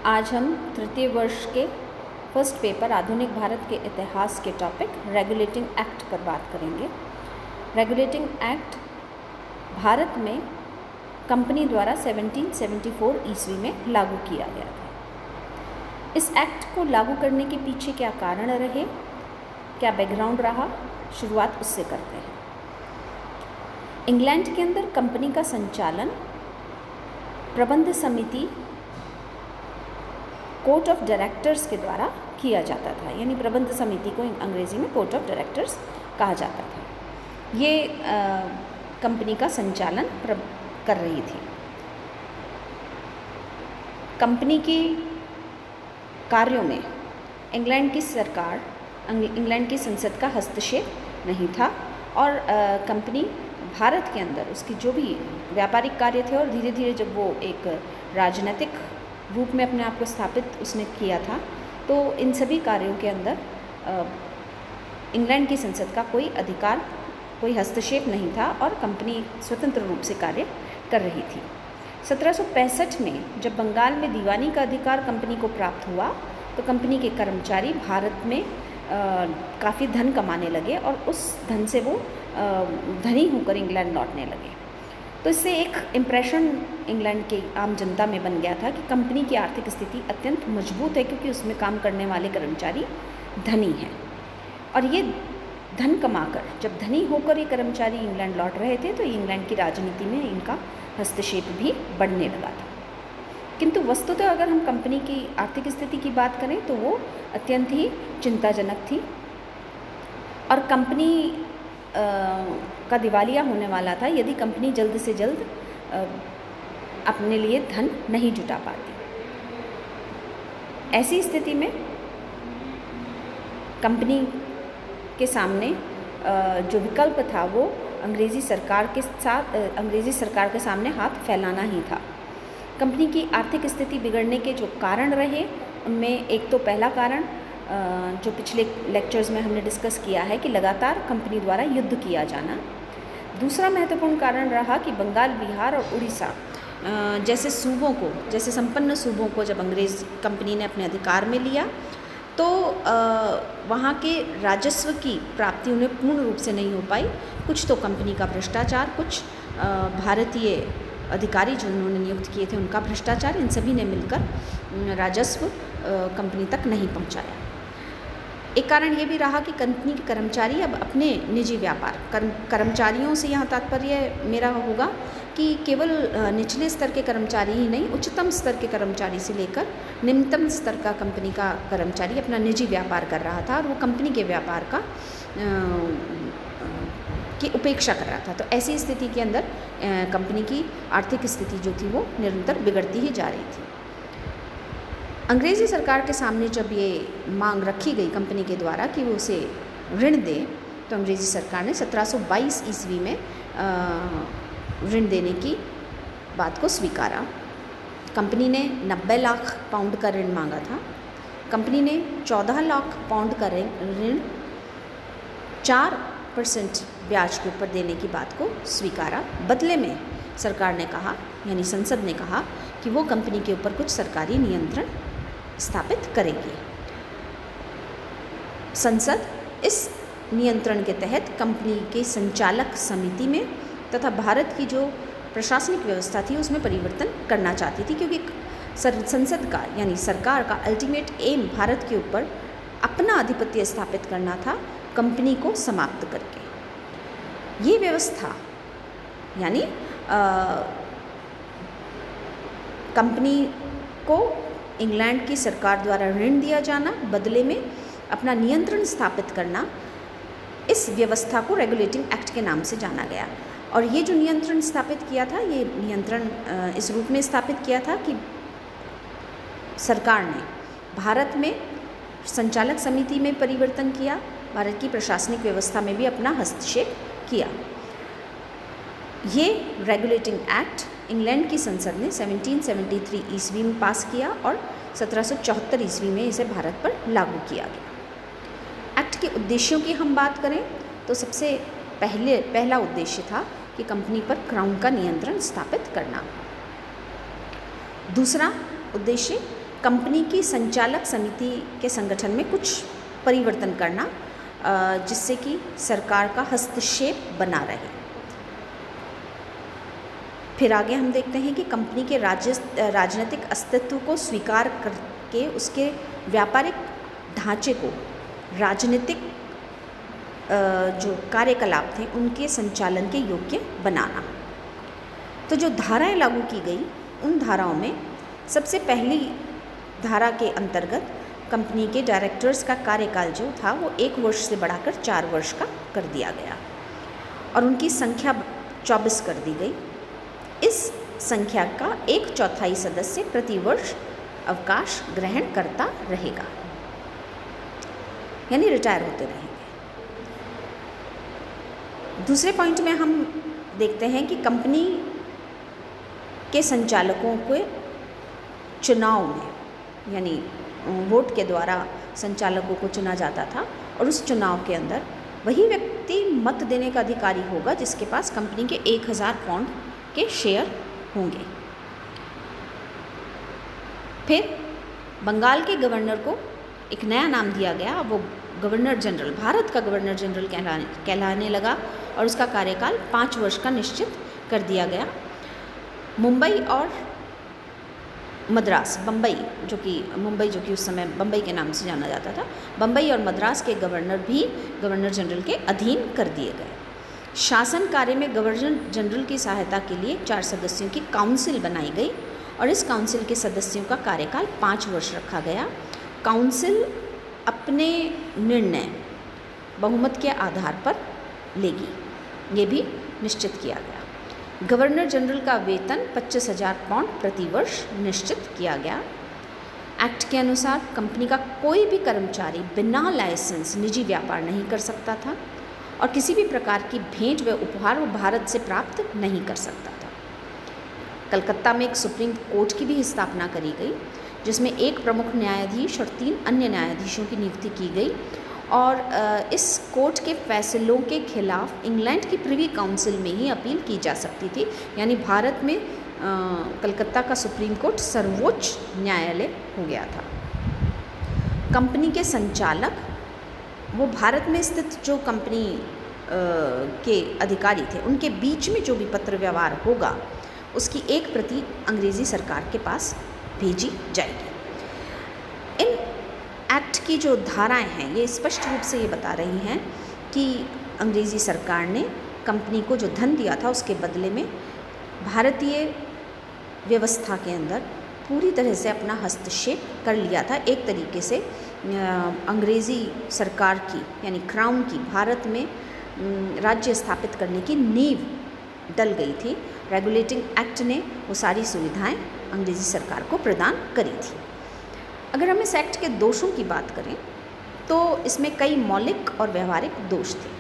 आज हम तृतीय वर्ष के फर्स्ट पेपर आधुनिक भारत के इतिहास के टॉपिक रेगुलेटिंग एक्ट पर बात करेंगे। रेगुलेटिंग एक्ट भारत में कंपनी द्वारा 1774 ईस्वी में लागू किया गया था। इस एक्ट को लागू करने के पीछे क्या कारण रहे, क्या बैकग्राउंड रहा, शुरुआत उससे करते हैं। इंग्लैंड के अंदर कंपनी का संचालन प्रबंध समिति कोर्ट ऑफ डायरेक्टर्स के द्वारा किया जाता था, यानी प्रबंध समिति को अंग्रेजी में कोर्ट ऑफ डायरेक्टर्स कहा जाता था। ये कंपनी का संचालन कर रही थी। कंपनी के कार्यों में इंग्लैंड की सरकार, इंग्लैंड की संसद का हस्तक्षेप नहीं था और कंपनी भारत के अंदर उसकी जो भी व्यापारिक कार्य थे और धीरे धीरे जब वो एक राजनीतिक रूप में अपने आप को स्थापित उसने किया था, तो इन सभी कार्यों के अंदर इंग्लैंड की संसद का कोई अधिकार, कोई हस्तक्षेप नहीं था और कंपनी स्वतंत्र रूप से कार्य कर रही थी। 1765 में जब बंगाल में दीवानी का अधिकार कंपनी को प्राप्त हुआ, तो कंपनी के कर्मचारी भारत में काफ़ी धन कमाने लगे और उस धन से वो धनी होकर इंग्लैंड लौटने लगे। तो इससे एक इम्प्रेशन इंग्लैंड के आम जनता में बन गया था कि कंपनी की आर्थिक स्थिति अत्यंत मजबूत है, क्योंकि उसमें काम करने वाले कर्मचारी धनी हैं। और ये धन कमाकर जब धनी होकर ये कर्मचारी इंग्लैंड लौट रहे थे, तो इंग्लैंड की राजनीति में इनका हस्तक्षेप भी बढ़ने लगा था। किंतु वस्तुतः अगर हम कंपनी की आर्थिक स्थिति की बात करें तो वो अत्यंत ही चिंताजनक थी और कंपनी का दिवालिया होने वाला था यदि कंपनी जल्द से जल्द अपने लिए धन नहीं जुटा पाती। ऐसी स्थिति में कंपनी के सामने जो विकल्प था वो अंग्रेज़ी सरकार के सामने हाथ फैलाना ही था। कंपनी की आर्थिक स्थिति बिगड़ने के जो कारण रहे, उनमें एक तो पहला कारण जो पिछले लेक्चर्स में हमने डिस्कस किया है कि लगातार कंपनी द्वारा युद्ध किया जाना। दूसरा महत्वपूर्ण कारण रहा कि बंगाल, बिहार और उड़ीसा जैसे सूबों को, जैसे संपन्न सूबों को जब अंग्रेज़ कंपनी ने अपने अधिकार में लिया, तो वहाँ के राजस्व की प्राप्ति उन्हें पूर्ण रूप से नहीं हो पाई। कुछ तो कंपनी का भ्रष्टाचार, कुछ भारतीय अधिकारी जो उन्होंने नियुक्त किए थे उनका भ्रष्टाचार, इन सभी ने मिलकर राजस्व कंपनी तक नहीं पहुँचाया। एक कारण ये भी रहा कि कंपनी के कर्मचारी अब अपने निजी व्यापार, कर्मचारियों से यहाँ तात्पर्य मेरा होगा कि केवल निचले स्तर के कर्मचारी ही नहीं, उच्चतम स्तर के कर्मचारी से लेकर निम्नतम स्तर का कंपनी का कर्मचारी अपना निजी व्यापार कर रहा था और वो कंपनी के व्यापार की उपेक्षा कर रहा था। तो ऐसी स्थिति के अंदर कंपनी की आर्थिक स्थिति जो थी वो निरंतर बिगड़ती ही जा रही थी। अंग्रेज़ी सरकार के सामने जब ये मांग रखी गई कंपनी के द्वारा कि वो उसे ऋण दे, तो अंग्रेज़ी सरकार ने 1722 ईस्वी में ऋण देने की बात को स्वीकारा। कंपनी ने 90 लाख पाउंड का ऋण मांगा था। कंपनी ने 14 लाख पाउंड का ऋण 4% ब्याज के ऊपर देने की बात को स्वीकारा। बदले में सरकार ने कहा, यानी संसद ने कहा कि वो कंपनी के ऊपर कुछ सरकारी नियंत्रण स्थापित करेगी। संसद इस नियंत्रण के तहत कंपनी के संचालक समिति में तथा भारत की जो प्रशासनिक व्यवस्था थी उसमें परिवर्तन करना चाहती थी, क्योंकि संसद का यानी सरकार का अल्टीमेट एम भारत के ऊपर अपना आधिपत्य स्थापित करना था, कंपनी को समाप्त करके। ये व्यवस्था यानी कंपनी को इंग्लैंड की सरकार द्वारा ऋण दिया जाना, बदले में अपना नियंत्रण स्थापित करना, इस व्यवस्था को रेगुलेटिंग एक्ट के नाम से जाना गया। और ये जो नियंत्रण स्थापित किया था, ये नियंत्रण इस रूप में स्थापित किया था कि सरकार ने भारत में संचालक समिति में परिवर्तन किया, भारत की प्रशासनिक व्यवस्था में भी अपना हस्तक्षेप किया। ये रेगुलेटिंग एक्ट इंग्लैंड की संसद ने 1773 ईस्वी में पास किया और 1774 ईस्वी में इसे भारत पर लागू किया गया। एक्ट के उद्देश्यों की हम बात करें तो सबसे पहला उद्देश्य था कि कंपनी पर क्राउन का नियंत्रण स्थापित करना। दूसरा उद्देश्य कंपनी की संचालक समिति के संगठन में कुछ परिवर्तन करना जिससे कि सरकार का हस्तक्षेप बना रहे। फिर आगे हम देखते हैं कि कंपनी के राजनीतिक अस्तित्व को स्वीकार करके उसके व्यापारिक ढांचे को राजनीतिक जो कार्यकलाप थे उनके संचालन के योग्य बनाना। तो जो धाराएं लागू की गई उन धाराओं में सबसे पहली धारा के अंतर्गत कंपनी के डायरेक्टर्स का कार्यकाल जो था वो 1 वर्ष से बढ़ाकर 4 वर्ष का कर दिया गया और उनकी संख्या 24 कर दी गई। इस संख्या का 1/4 सदस्य प्रति वर्ष अवकाश ग्रहण करता रहेगा, यानी रिटायर होते रहेंगे। दूसरे पॉइंट में हम देखते हैं कि कंपनी के संचालकों के चुनाव में, यानी वोट के द्वारा संचालकों को चुना जाता था और उस चुनाव के अंदर वही व्यक्ति मत देने का अधिकारी होगा जिसके पास कंपनी के 1000 पाउंड के शेयर होंगे। फिर बंगाल के गवर्नर को एक नया नाम दिया गया, वो गवर्नर जनरल, भारत का गवर्नर जनरल कहलाने लगा और उसका कार्यकाल 5 वर्ष का निश्चित कर दिया गया। मुंबई और मद्रास, मुंबई जो कि उस समय बम्बई के नाम से जाना जाता था, बम्बई और मद्रास के गवर्नर भी गवर्नर जनरल के अधीन कर दिए गए। शासन कार्य में गवर्नर जनरल की सहायता के लिए 4 सदस्यों की काउंसिल बनाई गई और इस काउंसिल के सदस्यों का कार्यकाल 5 वर्ष रखा गया। काउंसिल अपने निर्णय बहुमत के आधार पर लेगी, ये भी निश्चित किया गया। गवर्नर जनरल का वेतन 25,000 पाउंड प्रति वर्ष निश्चित किया गया। एक्ट के अनुसार कंपनी का कोई भी कर्मचारी बिना लाइसेंस निजी व्यापार नहीं कर सकता था और किसी भी प्रकार की भेंट व उपहार वो भारत से प्राप्त नहीं कर सकता था। कलकत्ता में एक सुप्रीम कोर्ट की भी स्थापना करी गई जिसमें 1 प्रमुख न्यायाधीश और 3 अन्य न्यायाधीशों की नियुक्ति की गई और इस कोर्ट के फैसलों के खिलाफ इंग्लैंड की प्रिवी काउंसिल में ही अपील की जा सकती थी, यानी भारत में कलकत्ता का सुप्रीम कोर्ट सर्वोच्च न्यायालय हो गया था। कंपनी के संचालक वो भारत में स्थित जो कंपनी के अधिकारी थे उनके बीच में जो भी पत्र व्यवहार होगा उसकी एक प्रति अंग्रेज़ी सरकार के पास भेजी जाएगी। इन एक्ट की जो धाराएं हैं ये स्पष्ट रूप से ये बता रही हैं कि अंग्रेज़ी सरकार ने कंपनी को जो धन दिया था उसके बदले में भारतीय व्यवस्था के अंदर पूरी तरह से अपना हस्तक्षेप कर लिया था। एक तरीके से अंग्रेज़ी सरकार की यानी क्राउन की भारत में राज्य स्थापित करने की नींव डल गई थी। रेगुलेटिंग एक्ट ने वो सारी सुविधाएं अंग्रेज़ी सरकार को प्रदान करी थी। अगर हम इस एक्ट के दोषों की बात करें तो इसमें कई मौलिक और व्यवहारिक दोष थे।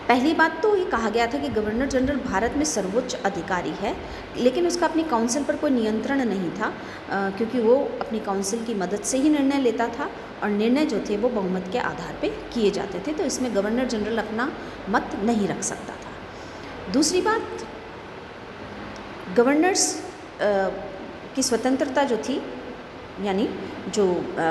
पहली बात तो ये कहा गया था कि गवर्नर जनरल भारत में सर्वोच्च अधिकारी है, लेकिन उसका अपनी काउंसिल पर कोई नियंत्रण नहीं था क्योंकि वो अपनी काउंसिल की मदद से ही निर्णय लेता था और निर्णय जो थे वो बहुमत के आधार पे किए जाते थे, तो इसमें गवर्नर जनरल अपना मत नहीं रख सकता था। दूसरी बात, गवर्नर्स की स्वतंत्रता जो थी, यानी जो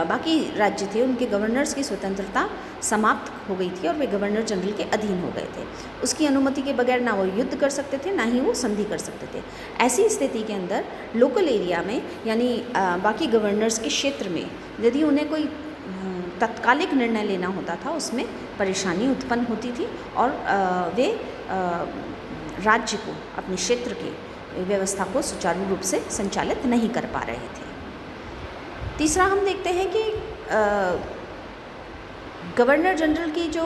बाकी राज्य थे उनके गवर्नर्स की स्वतंत्रता समाप्त हो गई थी और वे गवर्नर जनरल के अधीन हो गए थे। उसकी अनुमति के बगैर ना वो युद्ध कर सकते थे ना ही वो संधि कर सकते थे। ऐसी स्थिति के अंदर लोकल एरिया में यानी बाकी गवर्नर्स के क्षेत्र में यदि उन्हें कोई तत्कालिक निर्णय लेना होता था उसमें परेशानी उत्पन्न होती थी और वे राज्य को, अपने क्षेत्र की व्यवस्था को सुचारू रूप से संचालित नहीं कर पा रहे थे। तीसरा हम देखते हैं कि गवर्नर जनरल की जो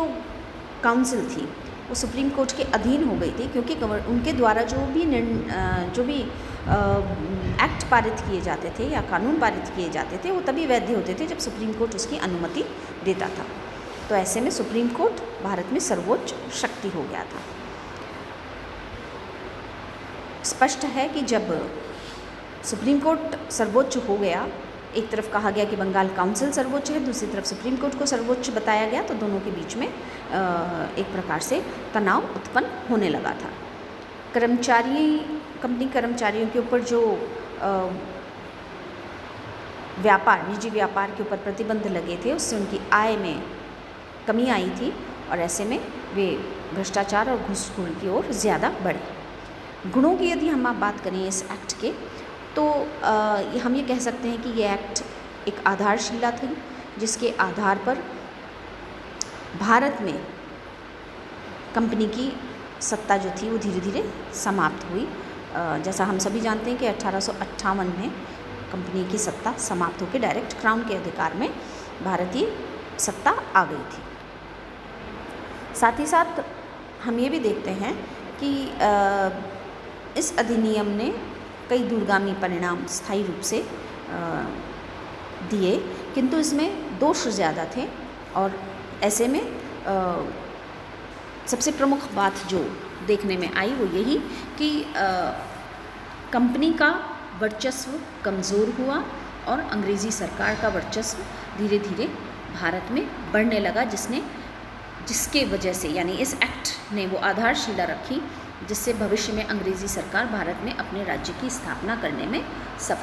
काउंसिल थी वो सुप्रीम कोर्ट के अधीन हो गई थी क्योंकि उनके द्वारा जो भी एक्ट पारित किए जाते थे या कानून पारित किए जाते थे वो तभी वैध होते थे जब सुप्रीम कोर्ट उसकी अनुमति देता था। तो ऐसे में सुप्रीम कोर्ट भारत में सर्वोच्च शक्ति हो गया था। स्पष्ट है कि जब सुप्रीम कोर्ट सर्वोच्च हो गया, एक तरफ कहा गया कि बंगाल काउंसिल सर्वोच्च है, दूसरी तरफ सुप्रीम कोर्ट को सर्वोच्च बताया गया, तो दोनों के बीच में एक प्रकार से तनाव उत्पन्न होने लगा था। कंपनी कर्मचारियों के ऊपर जो व्यापार, निजी व्यापार के ऊपर प्रतिबंध लगे थे, उससे उनकी आय में कमी आई थी और ऐसे में वे भ्रष्टाचार और घूसखोरी की ओर ज़्यादा बढ़े। गुणों की यदि हम बात करें इस एक्ट के, तो हम ये कह सकते हैं कि ये एक्ट एक आधारशिला थी, जिसके आधार पर भारत में कंपनी की सत्ता जो थी वो धीरे धीरे समाप्त हुई। जैसा हम सभी जानते हैं कि 1858 में कंपनी की सत्ता समाप्त होकर डायरेक्ट क्राउन के अधिकार में भारतीय सत्ता आ गई थी। साथ ही साथ हम ये भी देखते हैं कि इस अधिनियम ने कई दूरगामी परिणाम स्थायी रूप से दिए, किंतु इसमें दोष ज़्यादा थे और ऐसे में सबसे प्रमुख बात जो देखने में आई वो यही कि कंपनी का वर्चस्व कमज़ोर हुआ और अंग्रेज़ी सरकार का वर्चस्व धीरे धीरे भारत में बढ़ने लगा, जिसके वजह से यानी इस एक्ट ने वो आधारशिला रखी जिससे भविष्य में अंग्रेज़ी सरकार भारत में अपने राज्य की स्थापना करने में सफल